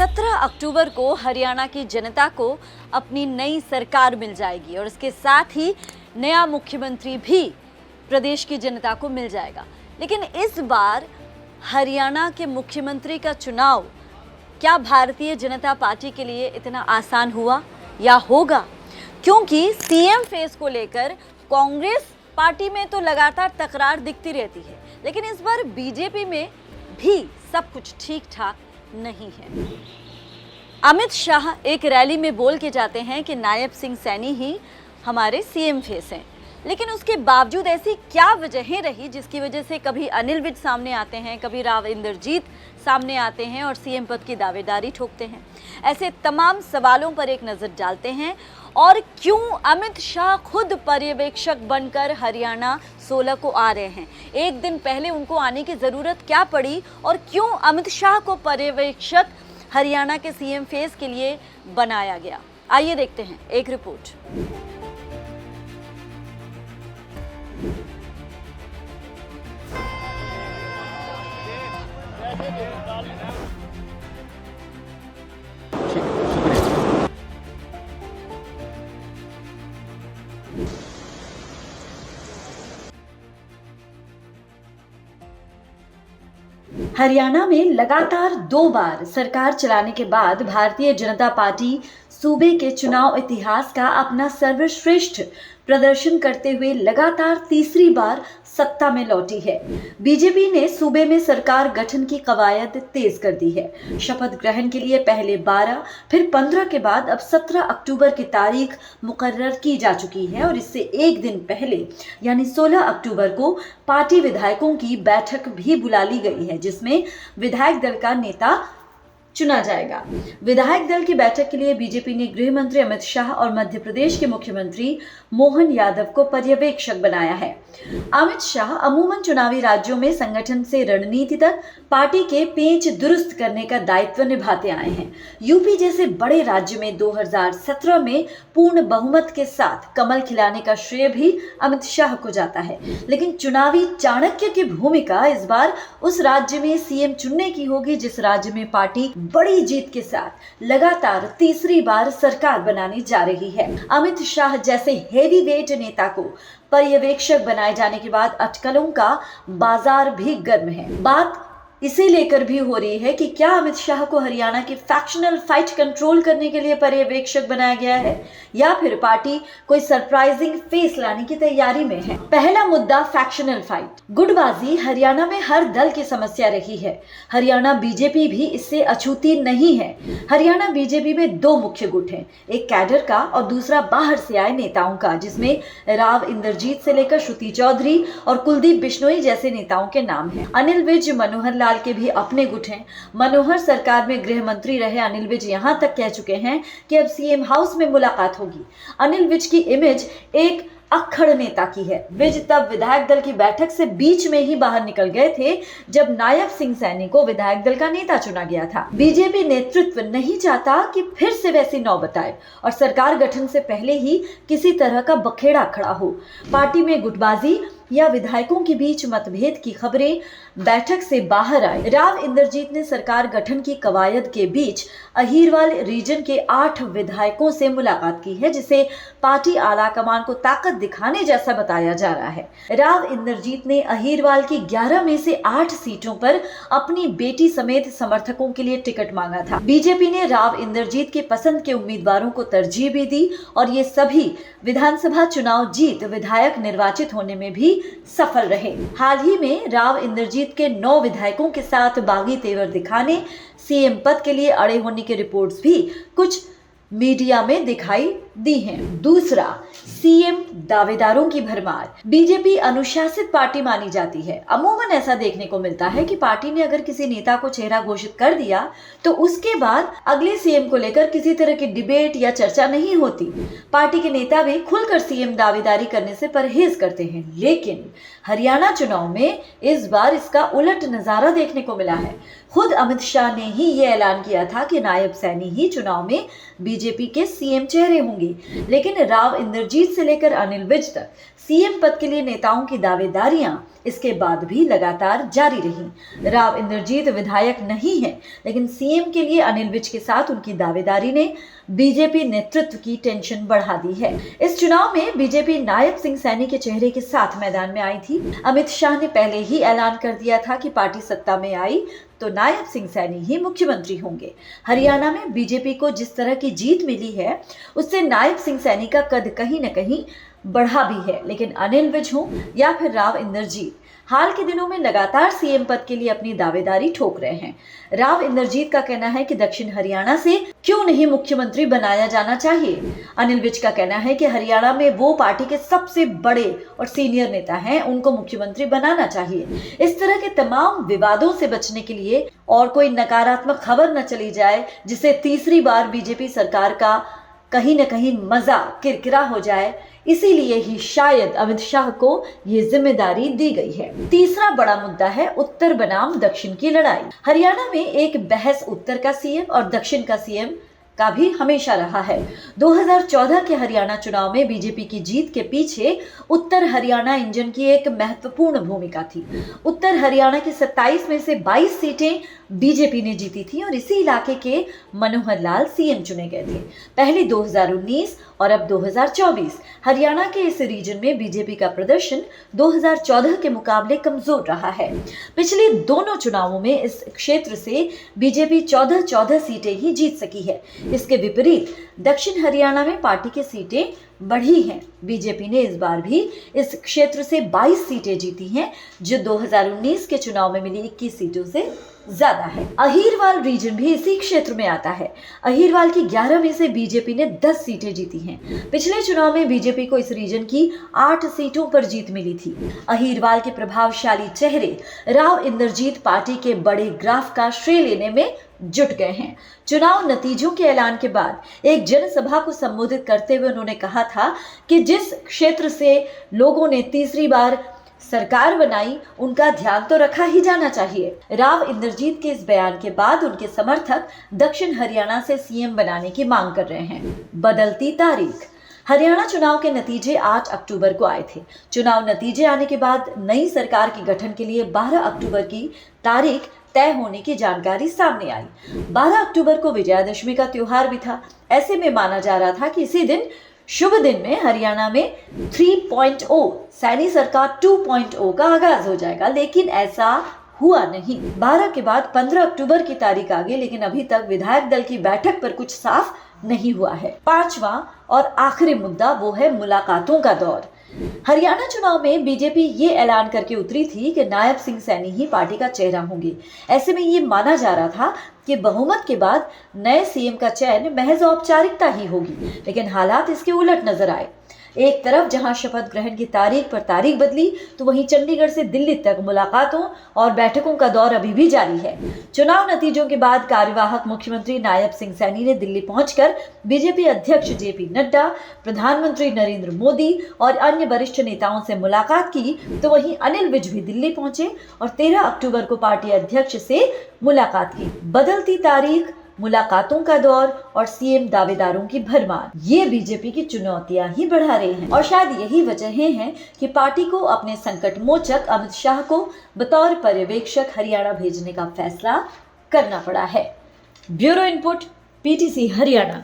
17 अक्टूबर को हरियाणा की जनता को अपनी नई सरकार मिल जाएगी और इसके साथ ही नया मुख्यमंत्री भी प्रदेश की जनता को मिल जाएगा। लेकिन इस बार हरियाणा के मुख्यमंत्री का चुनाव क्या भारतीय जनता पार्टी के लिए इतना आसान हुआ या होगा? क्योंकि सीएम फेस को लेकर कांग्रेस पार्टी में तो लगातार तकरार दिखती रहती है, लेकिन इस बार बीजेपी में भी सब कुछ ठीक ठाक नहीं है। अमित शाह एक रैली में बोल के जाते हैं कि नायब सिंह सैनी ही हमारे सीएम फेस हैं, लेकिन उसके बावजूद ऐसी क्या वजहें रही जिसकी वजह से कभी अनिल विज सामने आते हैं, कभी राव इंद्रजीत सामने आते हैं और सीएम पद की दावेदारी ठोकते हैं। ऐसे तमाम सवालों पर एक नज़र डालते हैं और क्यों अमित शाह खुद पर्यवेक्षक बनकर हरियाणा 16 को आ रहे हैं। एक दिन पहले उनको आने की ज़रूरत क्या पड़ी और क्यों अमित शाह को पर्यवेक्षक हरियाणा के सीएम फेस के लिए बनाया गया? आइए देखते हैं एक रिपोर्ट। हरियाणा में लगातार 2 बार सरकार चलाने के बाद भारतीय जनता पार्टी सूबे के चुनाव इतिहास का अपना सर्वश्रेष्ठ प्रदर्शन करते हुए लगातार तीसरी बार सत्ता में लौटी है। बीजेपी ने सूबे में सरकार गठन की कवायद तेज कर दी है। शपथ ग्रहण के लिए पहले 12 फिर 15 के बाद अब 17 अक्टूबर की तारीख मुकर्रर की जा चुकी है और इससे एक दिन पहले यानी 16 अक्टूबर को पार्टी विधायकों की बैठक भी बुला ली गई है, जिसमें विधायक दल का नेता चुना जाएगा। विधायक दल की बैठक के लिए बीजेपी ने गृह मंत्री अमित शाह और मध्य प्रदेश के मुख्यमंत्री मोहन यादव को पर्यवेक्षक बनाया है। अमित शाह अमूमन चुनावी राज्यों में संगठन से रणनीति तक पार्टी के पेच दुरुस्त करने का दायित्व निभाते आए हैं। यूपी जैसे बड़े राज्य में 2017 में पूर्ण बहुमत के साथ कमल खिलाने का श्रेय भी अमित शाह को जाता है, लेकिन चुनावी चाणक्य की भूमिका इस बार उस राज्य में सीएम चुनने की होगी जिस राज्य में पार्टी बड़ी जीत के साथ लगातार तीसरी बार सरकार बनाने जा रही है। अमित शाह जैसे हेवीवेट नेता को पर्यवेक्षक बनाए जाने के बाद अटकलों का बाजार भी गर्म है। बात इसे लेकर भी हो रही है कि क्या अमित शाह को हरियाणा की फैक्शनल फाइट कंट्रोल करने के लिए पर्यवेक्षक बनाया गया है या फिर पार्टी कोई सरप्राइजिंग फेस लाने की तैयारी में है। पहला मुद्दा फैक्शनल फाइट। गुटबाजी हरियाणा में हर दल की समस्या रही है। हरियाणा बीजेपी भी इससे अछूती नहीं है। हरियाणा बीजेपी में 2 मुख्य गुट हैं, एक कैडर का और दूसरा बाहर से आए नेताओं का, जिसमें राव इंद्रजीत से लेकर श्रुति चौधरी और कुलदीप बिश्नोई जैसे नेताओं के नाम हैं। अनिल विज, मनोहर लाल के भी अपने गुट हैं। मनोहर सरकार में गृह मंत्री रहे अनिल विज यहां तक कह चुके हैं कि अब सीएम हाउस में मुलाकात होगी। अनिल विज की इमेज एक अक्खड़ नेता की है। विज तब विधायक दल की बैठक से बीच में ही बाहर निकल गए थे जब नायब सिंह सैनी को विधायक दल का नेता चुना गया था। बीजेपी नेतृत्व नहीं चाहता कि फिर से वैसी नौबत आए और सरकार गठन से पहले ही किसी तरह का बखेड़ा खड़ा हो। पार्टी में गुटबाजी या विधायकों के बीच मतभेद की खबरें बैठक से बाहर आई। राव इंद्रजीत ने सरकार गठन की कवायद के बीच अहीरवाल रीजन के 8 विधायकों से मुलाकात की है, जिसे पार्टी आला कमान को ताकत दिखाने जैसा बताया जा रहा है। राव इंद्रजीत ने अहीरवाल की 11 में से 8 सीटों पर अपनी बेटी समेत समर्थकों के लिए टिकट मांगा था। बीजेपी ने राव इंद्रजीत के पसंद के उम्मीदवारों को तरजीह भी दी और ये सभी विधानसभा चुनाव जीत विधायक निर्वाचित होने में भी सफल रहे। हाल ही में राव इंद्रजीत के 9 विधायकों के साथ बागी तेवर दिखाने सीएम पद के लिए अड़े होने की रिपोर्ट्स भी कुछ मीडिया में दिखाई दी हैं। दूसरा, सीएम दावेदारों की भरमार। बीजेपी अनुशासित पार्टी मानी जाती है। अमूमन ऐसा देखने को मिलता है कि पार्टी ने अगर किसी नेता को चेहरा घोषित कर दिया तो उसके बाद अगले सीएम को लेकर किसी तरह की डिबेट या चर्चा नहीं होती। पार्टी के नेता भी खुलकर सीएम दावेदारी करने से परहेज करते हैं, लेकिन हरियाणा चुनाव में इस बार इसका उलट नजारा देखने को मिला है। खुद अमित शाह ने ही ये ऐलान किया था कि नायब सैनी ही चुनाव में बीजेपी के सीएम चेहरे होंगे। रहेंगी। लेकिन राव इंद्रजीत से लेकर अनिल विज तक सीएम पद के लिए नेताओं की दावेदारियां इसके बाद भी लगातार जारी रही। राव इंद्रजीत विधायक नहीं है, लेकिन सीएम के लिए अनिल विज के साथ उनकी दावेदारी ने बीजेपी नेतृत्व की टेंशन बढ़ा दी है। इस चुनाव में बीजेपी नायब सिंह सैनी के चेहरे के साथ मैदान में आई थी। अमित शाह ने पहले ही ऐलान कर दिया था कि पार्टी सत्ता में आई तो नायब सिंह सैनी ही मुख्यमंत्री होंगे। हरियाणा में बीजेपी को जिस तरह की जीत मिली है, उससे नायब सिंह सैनी का कद कहीं न कहीं बढ़ा भी है। लेकिन अनिल विज हो या फिर राव इंद्रजीत हाल के दिनों में लगातार सीएम पद के लिए अपनी दावेदारी ठोक रहे हैं। राव इंद्रजीत का कहना है कि दक्षिण हरियाणा से क्यों नहीं मुख्यमंत्री बनाया जाना चाहिए। अनिल विज का कहना है कि हरियाणा में वो पार्टी के सबसे बड़े और सीनियर नेता हैं, उनको मुख्यमंत्री बनाना चाहिए। इस तरह के तमाम विवादों से बचने के लिए और कोई नकारात्मक खबर न चली जाए जिससे तीसरी बार बीजेपी सरकार का कहीं न कहीं मजा किरकिरा हो जाए, इसीलिए ही शायद अमित शाह को ये जिम्मेदारी दी गई है। तीसरा बड़ा मुद्दा है उत्तर बनाम दक्षिण की लड़ाई। हरियाणा में एक बहस उत्तर का सीएम और दक्षिण का सीएम का भी हमेशा रहा है। 2014 के हरियाणा चुनाव में बीजेपी की जीत के पीछे उत्तर हरियाणा इंजन की एक महत्वपूर्ण भूमिका थी। उत्तर हरियाणा की 27 में से 22 सीटें बीजेपी ने जीती थी और इसी इलाके के मनोहर लाल सीएम चुने गए थे। पहले 2019 और अब 2024 हरियाणा के इस रीजन में बीजेपी का प्रदर्शन 2014 के मुकाबले कमजोर रहा है। पिछले दोनों चुनावों में इस क्षेत्र से बीजेपी 14 सीटें ही जीत सकी है। इसके विपरीत दक्षिण हरियाणा में पार्टी की सीटें बढ़ी हैं। बीजेपी ने इस बार भी इस क्षेत्र से 22 सीटें जीती हैं, जो 2019 के चुनाव में मिली 21 सीटों से ज्यादा है। अहीरवाल रीजन भी इसी क्षेत्र में आता है। अहीरवाल की 11 में से बीजेपी ने 10 सीटें जीती हैं। पिछले चुनाव में बीजेपी को इस रीजन की 8 सीटों पर जीत मिली थी। अहीरवाल के प्रभावशाली चेहरे राव इंद्रजीत पार्टी के बड़े ग्राफ का श्रेय लेने में जुट गए हैं। चुनाव नतीजों के ऐलान के बाद एक जनसभा को संबोधित करते हुए उन्होंने कहा था कि जिस क्षेत्र से लोगों ने तीसरी बार सरकार बनाई, उनका ध्यान तो रखा ही जाना चाहिए। राव इंद्रजीत के इस बयान के बाद उनके समर्थक दक्षिण हरियाणा से सीएम बनाने की मांग कर रहे हैं। बदलती तारीख। हरियाणा चुनाव के नतीजे 8 अक्टूबर को आए थे। चुनाव नतीजे आने के बाद नई सरकार के गठन के लिए 12 अक्टूबर की तारीख तय होने की जानकारी सामने आई। 12 अक्टूबर को विजयादशमी का त्योहार भी था। ऐसे में माना जा रहा था कि इसी दिन शुभ दिन में हरियाणा में 3.0 सैनी सरकार 2.0 का आगाज हो जाएगा, लेकिन ऐसा हुआ नहीं। 12 के बाद 15 अक्टूबर की तारीख आ गई, लेकिन अभी तक विधायक दल की बैठक पर कुछ साफ नहीं हुआ है। पांचवा और आखिरी मुद्दा वो है मुलाकातों का दौर। हरियाणा चुनाव में बीजेपी ये ऐलान करके उतरी थी कि नायब सिंह सैनी ही पार्टी का चेहरा होंगे। ऐसे में ये माना जा रहा था कि बहुमत के बाद नए सीएम का चयन महज औपचारिकता ही होगी, लेकिन हालात इसके उलट नजर आए। एक तरफ जहां शपथ ग्रहण की तारीख पर तारीख बदली, तो वहीं चंडीगढ़ से दिल्ली तक मुलाकातों और बैठकों का दौर अभी भी जारी है। चुनाव नतीजों के बाद कार्यवाहक मुख्यमंत्री नायब सिंह सैनी ने दिल्ली पहुंचकर बीजेपी अध्यक्ष जेपी नड्डा, प्रधानमंत्री नरेंद्र मोदी और अन्य वरिष्ठ नेताओं से मुलाकात की, तो वहीं अनिल विज भी दिल्ली पहुंचे और 13 अक्टूबर को पार्टी अध्यक्ष से मुलाकात की। बदलती तारीख, मुलाकातों का दौर और सीएम दावेदारों की भरमार, ये बीजेपी की चुनौतियां ही बढ़ा रहे हैं। और शायद यही वजहें हैं कि पार्टी को अपने संकट मोचक अमित शाह को बतौर पर्यवेक्षक हरियाणा भेजने का फैसला करना पड़ा है। Bureau input, PTC Haryana.